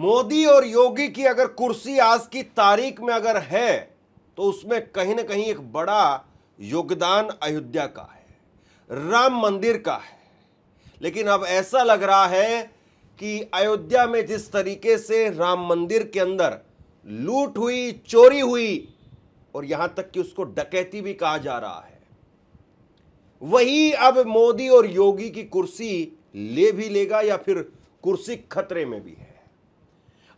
मोदी और योगी की अगर कुर्सी आज की तारीख में अगर है तो उसमें कहीं ना कहीं एक बड़ा योगदान अयोध्या का है, राम मंदिर का है। लेकिन अब ऐसा लग रहा है कि अयोध्या में जिस तरीके से राम मंदिर के अंदर लूट हुई, चोरी हुई और यहां तक कि उसको डकैती भी कहा जा रहा है, वही अब मोदी और योगी की कुर्सी ले भी लेगा या फिर कुर्सी खतरे में भी है।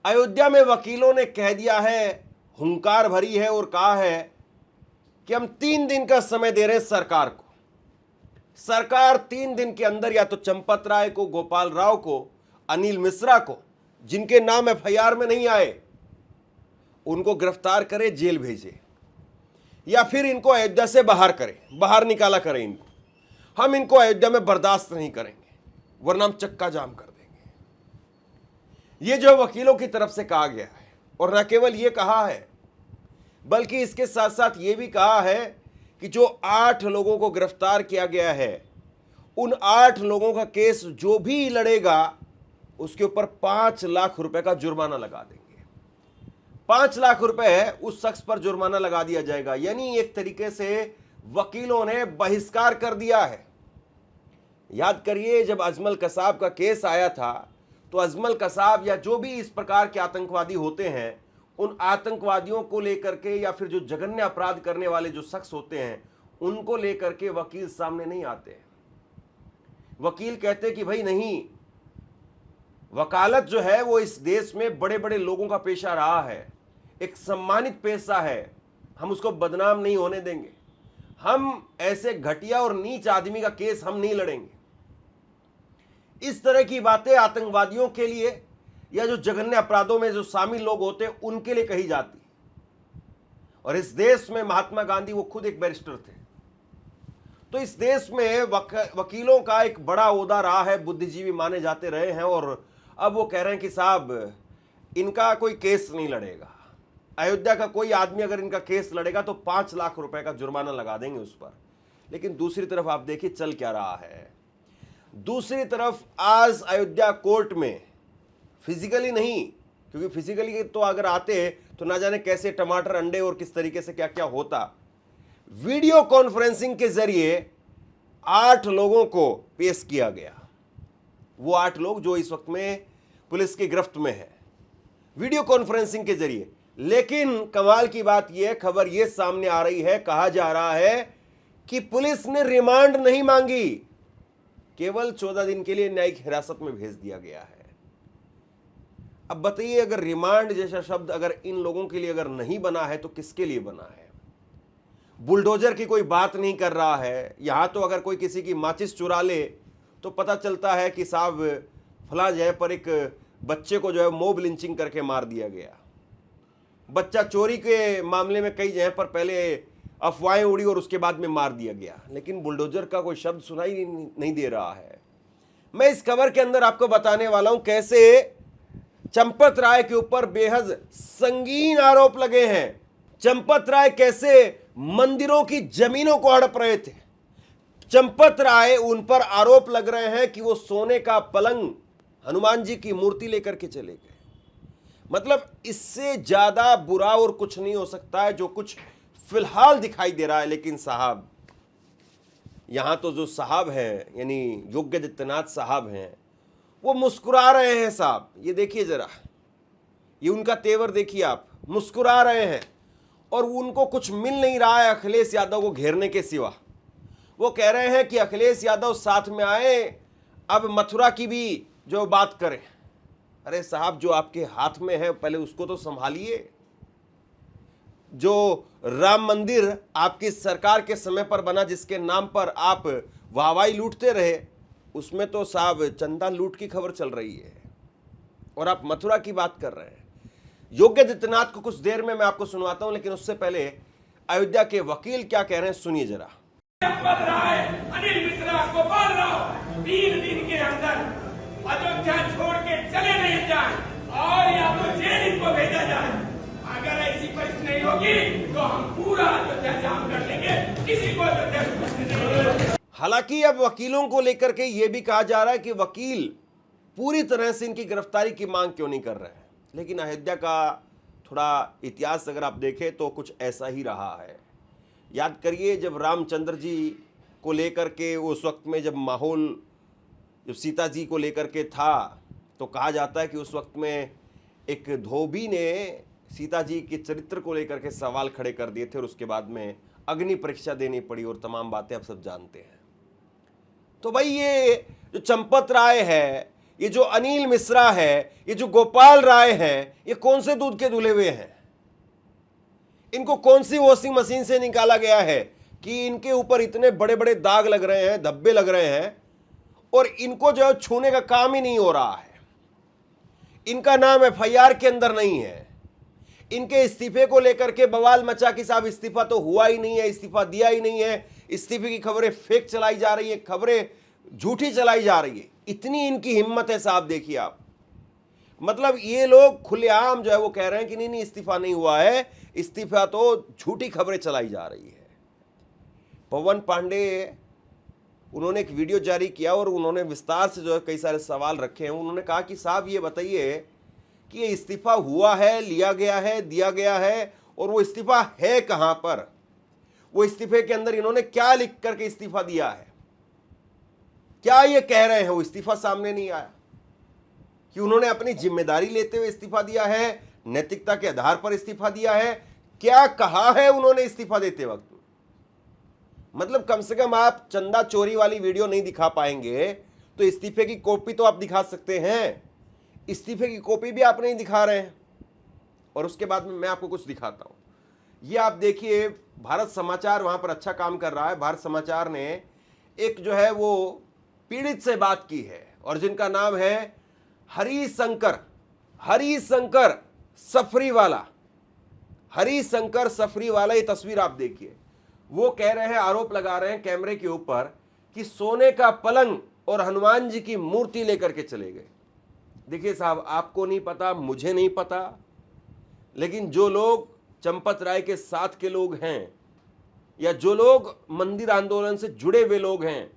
अयोध्या में वकीलों ने कह दिया है, हुंकार भरी है और कहा है कि हम 3 दिन का समय दे रहे हैं सरकार को। सरकार 3 दिन के अंदर या तो चंपत राय को, गोपाल राव को, अनिल मिश्रा को, जिनके नाम एफआईआर में नहीं आए, उनको गिरफ्तार करे, जेल भेजे, या फिर इनको अयोध्या से बाहर करे, बाहर निकाला करे इनको। हम इनको अयोध्या में बर्दाश्त नहीं करेंगे, वरना हम चक्का जाम कर देंगे। ये जो वकीलों की तरफ से कहा गया है, और न केवल ये कहा है बल्कि इसके साथ साथ ये भी कहा है कि जो 8 लोगों को गिरफ्तार किया गया है, उन 8 लोगों का केस जो भी लड़ेगा उसके ऊपर 5 लाख रुपए का जुर्माना लगा देंगे। 5 लाख रुपए उस शख्स पर जुर्माना लगा दिया जाएगा। यानी एक तरीके से वकीलों ने बहिष्कार कर दिया है। याद करिए, जब अजमल कसाब का केस आया था तो अजमल कसाब या जो भी इस प्रकार के आतंकवादी होते हैं, उन आतंकवादियों को लेकर के या फिर जो जघन्य अपराध करने वाले जो शख्स होते हैं, उनको लेकर के वकील सामने नहीं आते। वकील कहते कि भाई नहीं, वकालत जो है वो इस देश में बड़े बड़े लोगों का पेशा रहा है, एक सम्मानित पेशा है, हम उसको बदनाम नहीं होने देंगे। हम ऐसे घटिया और नीच आदमी का केस हम नहीं लड़ेंगे। इस तरह की बातें आतंकवादियों के लिए या जो जघन्य अपराधों में जो शामिल लोग होते हैं उनके लिए कही जाती। और इस देश में महात्मा गांधी वो खुद एक बैरिस्टर थे। तो इस देश में वकीलों का एक बड़ा ओहदा रहा है, बुद्धिजीवी माने जाते रहे हैं, और अब वो कह रहे हैं कि साहब इनका कोई केस नहीं लड़ेगा। अयोध्या का कोई आदमी अगर इनका केस लड़ेगा तो 5 लाख रुपए का जुर्माना लगा देंगे उस पर। लेकिन दूसरी तरफ आप देखिए चल क्या रहा है। दूसरी तरफ आज अयोध्या कोर्ट में फिजिकली नहीं, क्योंकि फिजिकली तो अगर आते तो ना जाने कैसे टमाटर, अंडे और किस तरीके से क्या क्या होता, वीडियो कॉन्फ्रेंसिंग के जरिए 8 लोगों को पेश किया गया। वो 8 लोग जो इस वक्त में पुलिस की गिरफ्त में है, वीडियो कॉन्फ्रेंसिंग के जरिए। लेकिन कमाल की बात यह, खबर यह सामने आ रही है, कहा जा रहा है कि पुलिस ने रिमांड नहीं मांगी, केवल 14 दिन के लिए न्यायिक हिरासत में भेज दिया गया है। अब बताइए, अगर रिमांड जैसा शब्द अगर इन लोगों के लिए अगर नहीं बना है तो किसके लिए बना है? बुलडोजर की कोई बात नहीं कर रहा है। यहां तो अगर कोई किसी की माचिस चुरा ले तो पता चलता है कि साहब फला जगह पर एक बच्चे को जो है मोब लिंचिंग करके मार दिया गया। बच्चा चोरी के मामले में कई जगह पर पहले अफवाहें उड़ी और उसके बाद में मार दिया गया। लेकिन बुलडोजर का कोई शब्द सुनाई नहीं दे रहा है। मैं इस खबर के अंदर आपको बताने वाला हूं कैसे चंपत राय के ऊपर बेहद संगीन आरोप लगे हैं। चंपत राय कैसे मंदिरों की जमीनों को हड़प रहे थे। चंपत राय, उन पर आरोप लग रहे हैं कि वो सोने का पलंग, हनुमान जी की मूर्ति लेकर के चले गए। मतलब इससे ज्यादा बुरा और कुछ नहीं हो सकता है जो कुछ फिलहाल दिखाई दे रहा है। लेकिन साहब, यहां तो जो साहब हैं यानी योगी आदित्यनाथ साहब हैं, वो मुस्कुरा रहे हैं। साहब ये देखिए जरा, ये उनका तेवर देखिए आप, मुस्कुरा रहे हैं और उनको कुछ मिल नहीं रहा है अखिलेश यादव को घेरने के सिवा। वो कह रहे हैं कि अखिलेश यादव साथ में आए, अब मथुरा की भी जो बात करें। अरे साहब, जो आपके हाथ में है पहले उसको तो संभालिए। जो राम मंदिर आपकी सरकार के समय पर बना, जिसके नाम पर आप वाहवाही लूटते रहे, उसमें तो साहब चंदा लूट की खबर चल रही है और आप मथुरा की बात कर रहे हैं। योगी आदित्यनाथ को कुछ देर में मैं आपको सुनवाता हूं, लेकिन उससे पहले अयोध्या के वकील क्या कह रहे हैं सुनिए जरा। अनिल मिश्रा, गोपाल राव 3 दिन के अंदर अयोध्या छोड़ के चले नहीं जाए और या तो जेल इनको भेजा जाए। अगर ऐसी परिस्थिति नहीं होगी तो हम पूरा अयोध्या जाम कर देंगे, किसी को अयोध्या में घुसने नहीं देंगे। हालांकि अब वकीलों को लेकर के यह भी कहा जा रहा है कि वकील पूरी तरह से इनकी गिरफ्तारी की मांग क्यों नहीं कर रहे हैं। लेकिन अयोध्या का थोड़ा इतिहास अगर आप देखें तो कुछ ऐसा ही रहा है। याद करिए, जब रामचंद्र जी को लेकर के उस वक्त में जब माहौल जब सीता जी को लेकर के था, तो कहा जाता है कि उस वक्त में एक धोबी ने सीता जी के चरित्र को लेकर के सवाल खड़े कर दिए थे और उसके बाद में अग्नि परीक्षा देनी पड़ी और तमाम बातें आप सब जानते हैं। तो भाई ये जो चंपत राय है, ये जो अनिल मिश्रा है, ये जो गोपाल राय हैं, ये कौन से दूध के धुले हुए हैं? इनको कौन सी वॉशिंग मशीन से निकाला गया है कि इनके ऊपर इतने बड़े बड़े दाग लग रहे हैं, धब्बे लग रहे हैं और इनको जो छूने का काम ही नहीं हो रहा है। इनका नाम एफआईआर के अंदर नहीं है। इनके इस्तीफे को लेकर के बवाल मचा कि साहब इस्तीफा तो हुआ ही नहीं है, इस्तीफा दिया ही नहीं है, इस्तीफे की खबरें फेक चलाई जा रही है, खबरें झूठी चलाई जा रही है। इतनी इनकी हिम्मत है साहब, देखिए आप। मतलब ये लोग खुलेआम जो है वो कह रहे हैं कि नहीं नहीं इस्तीफा नहीं हुआ है, इस्तीफा तो झूठी खबरें चलाई जा रही है। पवन पांडे उन्होंने एक वीडियो जारी किया और उन्होंने विस्तार से जो है कई सारे सवाल रखे हैं। उन्होंने कहा कि साहब ये बताइए कि ये इस्तीफा हुआ है, लिया गया है, दिया गया है, और वो इस्तीफा है कहां पर? वो इस्तीफे के अंदर इन्होंने क्या लिख करके इस्तीफा दिया है? क्या ये कह रहे हैं? वो इस्तीफा सामने नहीं आया कि उन्होंने अपनी जिम्मेदारी लेते हुए इस्तीफा दिया है, नैतिकता के आधार पर इस्तीफा दिया है। क्या कहा है उन्होंने इस्तीफा देते वक्त? मतलब कम से कम आप चंदा चोरी वाली वीडियो नहीं दिखा पाएंगे तो इस्तीफे की कॉपी तो आप दिखा सकते हैं। इस्तीफे की कॉपी भी आप नहीं दिखा रहे हैं। और उसके बाद में मैं आपको कुछ दिखाता हूं। ये आप देखिए, भारत समाचार वहां पर अच्छा काम कर रहा है। भारत समाचार ने एक जो है वो पीड़ित से बात की है और जिनका नाम है हरिशंकर सफरीवाला। हरिशंकर सफरीवाला, ये तस्वीर आप देखिए। वो कह रहे हैं, आरोप लगा रहे हैं कैमरे के ऊपर कि सोने का पलंग और हनुमान जी की मूर्ति लेकर के चले गए। देखिए साहब, आपको नहीं पता, मुझे नहीं पता, लेकिन जो लोग चंपत राय के साथ के लोग हैं या जो लोग मंदिर आंदोलन से जुड़े हुए लोग हैं,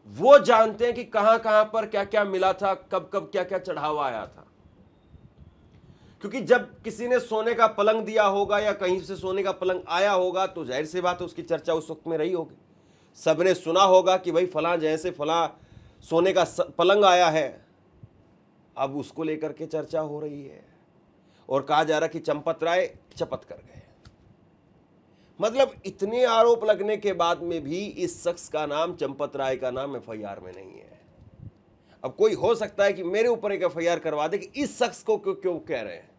वो जानते हैं कि कहां कहां पर क्या क्या मिला था, कब कब क्या क्या चढ़ावा आया था। क्योंकि जब किसी ने सोने का पलंग दिया होगा या कहीं से सोने का पलंग आया होगा तो जाहिर सी बात है उसकी चर्चा उस वक्त में रही होगी। सबने सुना होगा कि भाई फलां जैसे फलां सोने का पलंग आया है, अब उसको लेकर के चर्चा हो रही है और कहा जा रहा कि चंपत राय चपत कर गए। मतलब इतने आरोप लगने के बाद में भी इस शख्स का नाम, चंपत राय का नाम एफआईआर में नहीं है। अब कोई हो सकता है कि मेरे ऊपर एक एफआईआर करवा दे कि इस शख्स को क्यों कह रहे हैं,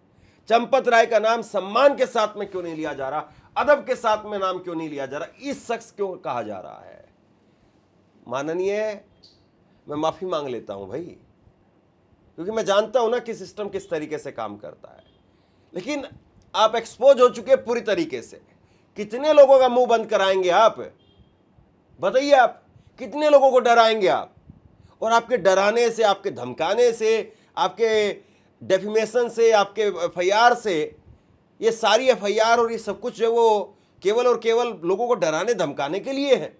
चंपत राय का नाम सम्मान के साथ में क्यों नहीं लिया जा रहा, अदब के साथ में नाम क्यों नहीं लिया जा रहा, इस शख्स क्यों कहा जा रहा है। माननीय, मैं माफी मांग लेता हूं भाई, क्योंकि मैं जानता हूं ना कि सिस्टम किस तरीके से काम करता है। लेकिन आप एक्सपोज हो चुके पूरी तरीके से। कितने लोगों का मुंह बंद कराएंगे आप? बताइए, आप कितने लोगों को डराएंगे आप? और आपके डराने से, आपके धमकाने से, आपके डेफिमेशन से, आपके एफआईआर से, ये सारी एफआईआर और ये सब कुछ जो वो केवल और केवल लोगों को डराने धमकाने के लिए है।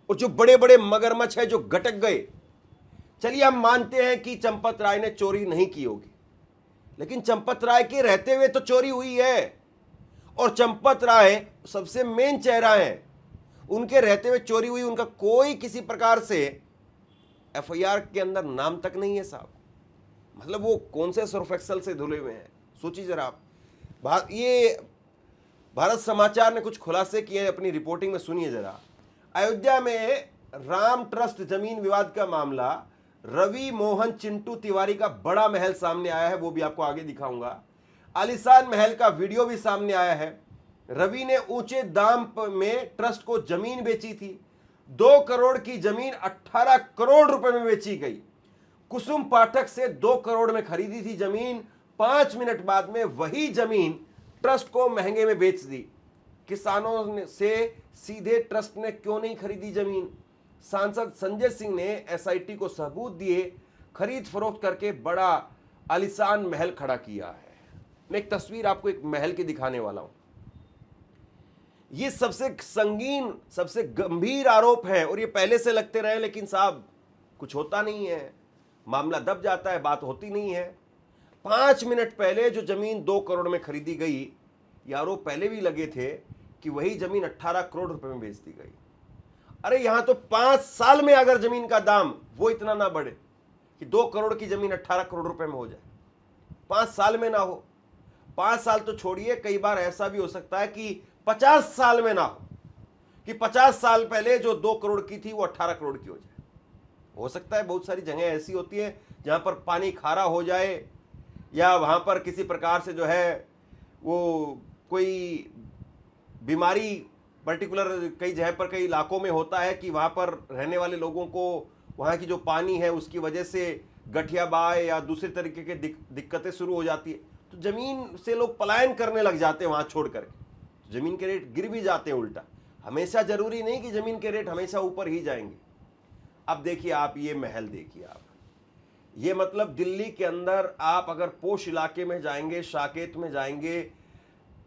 और जो बड़े बड़े मगरमच्छ है जो गटक गए, चलिए हम मानते हैं कि चंपत राय ने चोरी नहीं की होगी, लेकिन चंपत राय के रहते हुए तो चोरी हुई है। और चंपत राय सबसे मेन चेहरा है, उनके रहते हुए चोरी हुई। उनका कोई किसी प्रकार से एफआईआर के अंदर नाम तक नहीं है साहब। मतलब वो कौन से सर्फेक्सल से धुले हुए हैं, सोचिए जरा आप। ये भारत समाचार ने कुछ खुलासे किए हैं अपनी रिपोर्टिंग में, सुनिए जरा। अयोध्या में राम ट्रस्ट जमीन विवाद का मामला, रवि मोहन चिंटू तिवारी का बड़ा महल सामने आया है, वो भी आपको आगे दिखाऊंगा। आलीशान महल का वीडियो भी सामने आया है। रवि ने ऊंचे दाम में ट्रस्ट को जमीन बेची थी। 2 करोड़ की जमीन 18 करोड़ रुपए में बेची गई। कुसुम पाठक से 2 करोड़ में खरीदी थी जमीन, 5 मिनट बाद में वही जमीन ट्रस्ट को महंगे में बेच दी। किसानों से सीधे ट्रस्ट ने क्यों नहीं खरीदी जमीन? सांसद संजय सिंह ने एसआईटी को सबूत दिए, खरीद फरोख्त करके बड़ा आलीशान महल खड़ा किया है। मैं एक तस्वीर आपको एक महल की दिखाने वाला हूं। ये सबसे संगीन, सबसे गंभीर आरोप है और ये पहले से लगते रहे, लेकिन साहब कुछ होता नहीं है, मामला दब जाता है, बात होती नहीं है। 5 मिनट पहले जो जमीन 2 करोड़ में खरीदी गई, ये आरोप पहले भी लगे थे कि वही जमीन 18 करोड़ रुपए में बेच दी गई। अरे यहां तो 5 साल में अगर जमीन का दाम वो इतना ना बढ़े कि 2 करोड़ की जमीन 18 करोड़ रुपए में हो जाए, 5 साल में ना हो। 5 साल तो छोड़िए, कई बार ऐसा भी हो सकता है कि 50 साल में ना हो, कि 50 साल पहले जो 2 करोड़ की थी वो 18 करोड़ की हो जाए। हो सकता है, बहुत सारी जगह ऐसी होती है जहां पर पानी खारा हो जाए, या वहां पर किसी प्रकार से जो है वो कोई बीमारी पर्टिकुलर कई जगह पर कई इलाकों में होता है कि वहां पर रहने वाले लोगों को वहां की जो पानी है उसकी वजह से गठिया बाय या दूसरे तरीके के दिक्कतें शुरू हो जाती है, तो जमीन से लोग पलायन करने लग जाते हैं वहां छोड़ करके, जमीन के रेट गिर भी जाते हैं। उल्टा हमेशा जरूरी नहीं कि जमीन के रेट हमेशा ऊपर ही जाएंगे। अब देखिए आप ये महल देखिए, आप ये मतलब दिल्ली के अंदर आप अगर पोश इलाके में जाएंगे, शाकेत में जाएंगे,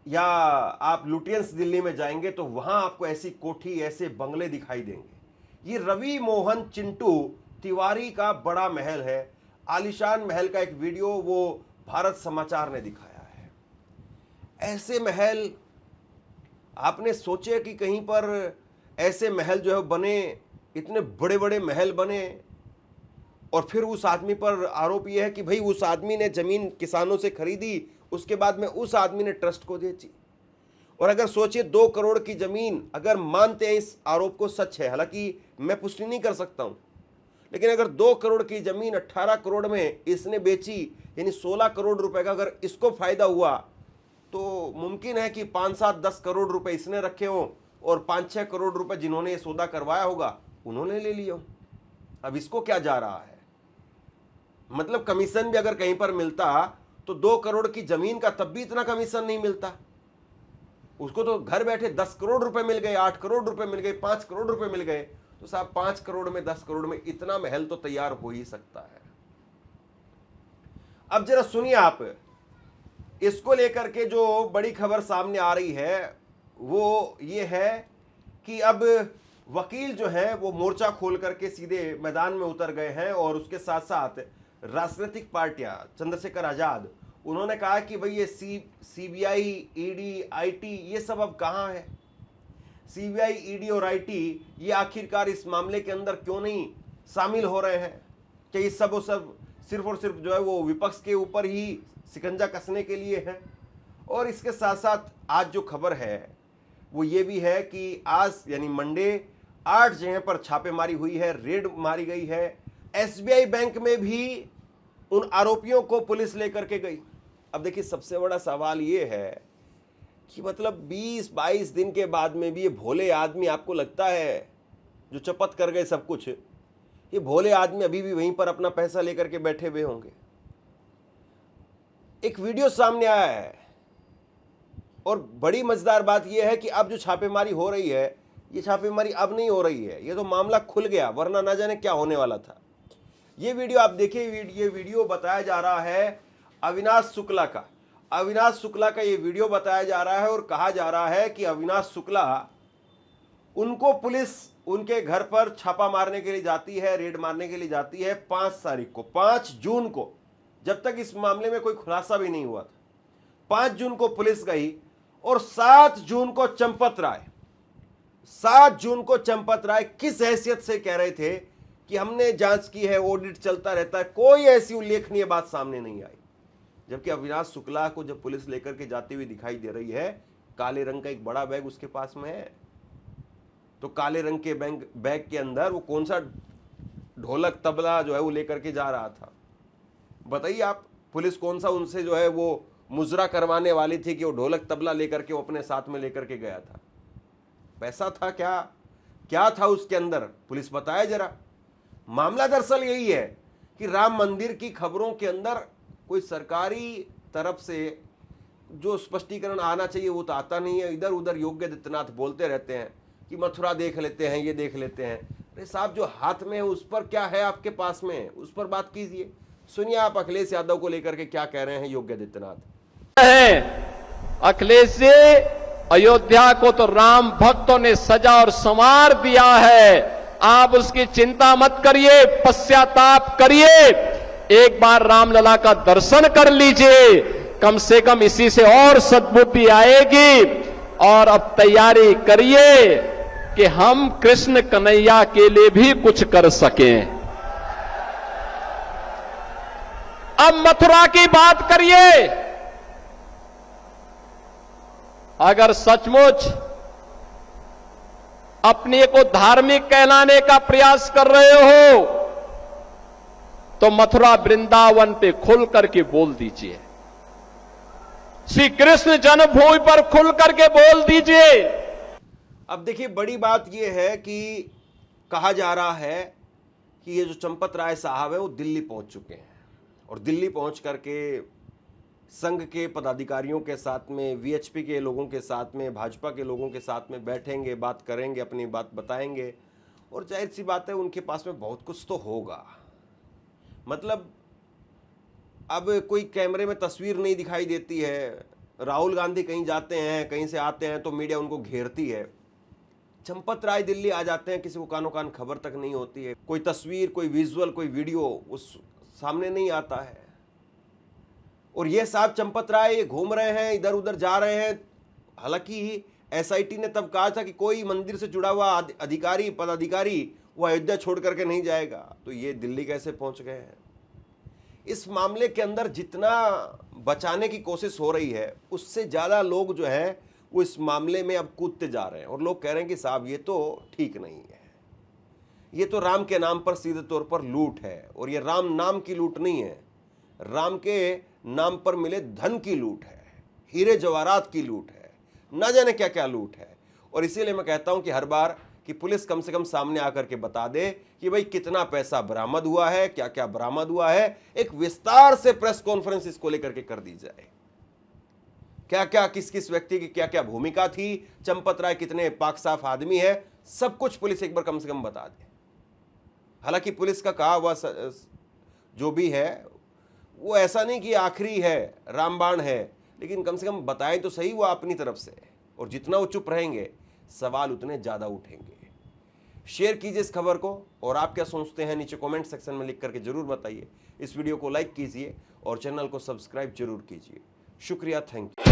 या आप लुटियंस दिल्ली में जाएंगे तो वहां आपको ऐसी कोठी, ऐसे बंगले दिखाई देंगे। ये रवि मोहन चिंटू तिवारी का बड़ा महल है, आलीशान महल का एक वीडियो वो भारत समाचार ने दिखाया है। ऐसे महल आपने सोचे कि कहीं पर ऐसे महल जो है बने, इतने बड़े बड़े महल बने, और फिर उस आदमी पर आरोप यह है कि भाई उस आदमी ने जमीन किसानों से खरीदी, उसके बाद में उस आदमी ने ट्रस्ट को बेची। और अगर सोचिए 2 करोड़ की जमीन, अगर मानते हैं इस आरोप को सच है, हालांकि मैं पुष्टि नहीं कर सकता हूं, लेकिन अगर 2 करोड़ की जमीन 18 करोड़ में इसने बेची, यानी 16 करोड़ रुपए का अगर इसको फायदा हुआ, तो मुमकिन है कि 5, 7, 10 करोड़ रुपए इसने रखे हों और 5, 6 करोड़ रुपए जिन्होंने ये सौदा करवाया होगा उन्होंने ले लिया। अब इसको क्या जा रहा है, मतलब कमीशन भी अगर कहीं पर मिलता तो 2 करोड़ की जमीन का तब भी इतना कमीशन नहीं मिलता। उसको तो घर बैठे 10 करोड़ रुपए मिल गए, 8 करोड़ रुपए मिल गए, 5 करोड़ रुपए मिल गए, तो साहब 5 करोड़ में 10 करोड़ में इतना महल तो तैयार हो ही सकता है। अब जरा सुनिए आप, इसको लेकर के जो बड़ी खबर सामने आ रही है वो ये है कि अब वकील जो है वो मोर्चा खोल करके सीधे मैदान में उतर गए हैं, और उसके साथ साथ राजनीतिक पार्टियां, चंद्रशेखर आजाद, उन्होंने कहा कि भाई ये सीबीआई, ईडी, आईटी ये सब अब कहां है। सीबीआई, ईडी और आईटी ये आखिरकार इस मामले के अंदर क्यों नहीं शामिल हो रहे हैं? कि ये सब सिर्फ और सिर्फ जो है वो विपक्ष के ऊपर ही शिकंजा कसने के लिए है। और इसके साथ साथ आज जो खबर है वो ये भी है कि आज यानी मंडे 8 जगह पर छापेमारी हुई है, रेड मारी गई है। एसबीआई बैंक में भी उन आरोपियों को पुलिस लेकर के गई। अब देखिए सबसे बड़ा सवाल ये है कि मतलब 20-22 दिन के बाद में भी ये भोले आदमी, आपको लगता है जो चपत कर गए सब कुछ, ये भोले आदमी अभी भी वहीं पर अपना पैसा लेकर के बैठे हुए होंगे? एक वीडियो सामने आया है, और बड़ी मजेदार बात यह है कि अब जो छापेमारी हो रही है, ये छापेमारी अब नहीं हो रही है, ये तो मामला खुल गया, वरना ना जाने क्या होने वाला था। ये वीडियो आप देखिए, ये वीडियो बताया जा रहा है अविनाश शुक्ला का। अविनाश शुक्ला का ये वीडियो बताया जा रहा है और कहा जा रहा है कि अविनाश शुक्ला, उनको पुलिस उनके घर पर छापा मारने के लिए जाती है, रेड मारने के लिए जाती है 5 तारीख को, 5 जून को, जब तक इस मामले में कोई खुलासा भी नहीं हुआ था। 5 जून को पुलिस गई, और 7 जून को चंपत राय किस हैसियत से कह रहे थे कि हमने जांच की है, ऑडिट चलता रहता है, कोई ऐसी उल्लेखनीय बात सामने नहीं आई। जबकि अविनाश शुक्ला को जब पुलिस लेकर के जाती हुई दिखाई दे रही है, काले रंग का एक बड़ा बैग उसके पास में है, तो काले रंग के बैग के अंदर वो कौन सा ढोलक तबला जो है वो लेकर के जा रहा था? बताइए आप, पुलिस कौन सा उनसे जो है वो मुजरा करवाने वाली थी कि वो ढोलक तबला लेकर के वो अपने साथ में लेकर के गया था? पैसा था क्या था उसके अंदर? पुलिस बताए जरा। मामला दरअसल यही है कि राम मंदिर की खबरों के अंदर कोई सरकारी तरफ से जो स्पष्टीकरण आना चाहिए वो तो आता नहीं है। इधर उधर योगी आदित्यनाथ बोलते रहते हैं कि मथुरा देख लेते हैं, ये देख लेते हैं। अरे साहब, जो हाथ में है उस पर क्या है आपके पास में, उस पर बात कीजिए। सुनिए आप अखिलेश यादव को लेकर के क्या कह रहे हैं योगी आदित्यनाथ। अखिलेश जी, अयोध्या को तो राम भक्तों ने सजा और संवार दिया है, आप उसकी चिंता मत करिए, पश्चाताप करिए। एक बार रामलला का दर्शन कर लीजिए, कम से कम इसी से और सद्बुद्धि आएगी। और अब तैयारी करिए कि हम कृष्ण कन्हैया के लिए भी कुछ कर सकें। अब मथुरा की बात करिए। अगर सचमुच अपने को धार्मिक कहलाने का प्रयास कर रहे हो तो मथुरा वृंदावन पे खुल करके बोल दीजिए, श्री कृष्ण जन्मभूमि पर खुल करके बोल दीजिए। अब देखिए, बड़ी बात यह है कि कहा जा रहा है कि ये जो चंपत राय साहब है वो दिल्ली पहुंच चुके हैं और दिल्ली पहुंच करके संघ के पदाधिकारियों के साथ में, वीएचपी के लोगों के साथ में, भाजपा के लोगों के साथ में बैठेंगे, बात करेंगे, अपनी बात बताएंगे और जाहिर सी बात है उनके पास में बहुत कुछ तो होगा। मतलब अब कोई कैमरे में तस्वीर नहीं दिखाई देती है, राहुल गांधी कहीं जाते हैं, कहीं से आते हैं तो मीडिया उनको घेरती है, चंपत राय दिल्ली आ जाते हैं, किसी को कानो कान खबर तक नहीं होती है, कोई तस्वीर, कोई विजुअल, कोई वीडियो उस सामने नहीं आता है। और ये साहब चंपत राय घूम रहे हैं, इधर उधर जा रहे हैं। हालांकि एसआईटी ने तब कहा था कि कोई मंदिर से जुड़ा हुआ अधिकारी, पदाधिकारी वो अयोध्या छोड़ करके नहीं जाएगा, तो ये दिल्ली कैसे पहुंच गए हैं? इस मामले के अंदर जितना बचाने की कोशिश हो रही है उससे ज्यादा लोग जो है वो इस मामले में अब कूदते जा रहे हैं और लोग कह रहे हैं कि साहब ये तो ठीक नहीं है, ये तो राम के नाम पर सीधे तौर पर लूट है। और ये राम नाम की लूट नहीं है, राम के नाम पर मिले धन की लूट है, हीरे जवाहरात की लूट है, ना जाने क्या क्या लूट है। और इसीलिए मैं कहता हूं कि हर बार कि पुलिस कम से कम सामने आकर के बता दे कि भाई कितना पैसा बरामद हुआ है, क्या क्या बरामद हुआ है। एक विस्तार से प्रेस कॉन्फ्रेंस इसको लेकर के कर दी जाए, क्या क्या किस किस व्यक्ति की क्या क्या भूमिका थी, चंपत राय कितने पाक साफ आदमी है, सब कुछ पुलिस एक बार कम से कम बता दे। हालांकि पुलिस का कहा हुआ जो भी है वो ऐसा नहीं कि आखिरी है, रामबाण है, लेकिन कम से कम बताए तो सही वो अपनी तरफ से। और जितना वो चुप रहेंगे सवाल उतने ज्यादा उठेंगे। शेयर कीजिए इस खबर को और आप क्या सोचते हैं नीचे कमेंट सेक्शन में लिख करके जरूर बताइए। इस वीडियो को लाइक कीजिए और चैनल को सब्सक्राइब जरूर कीजिए। शुक्रिया, थैंक यू।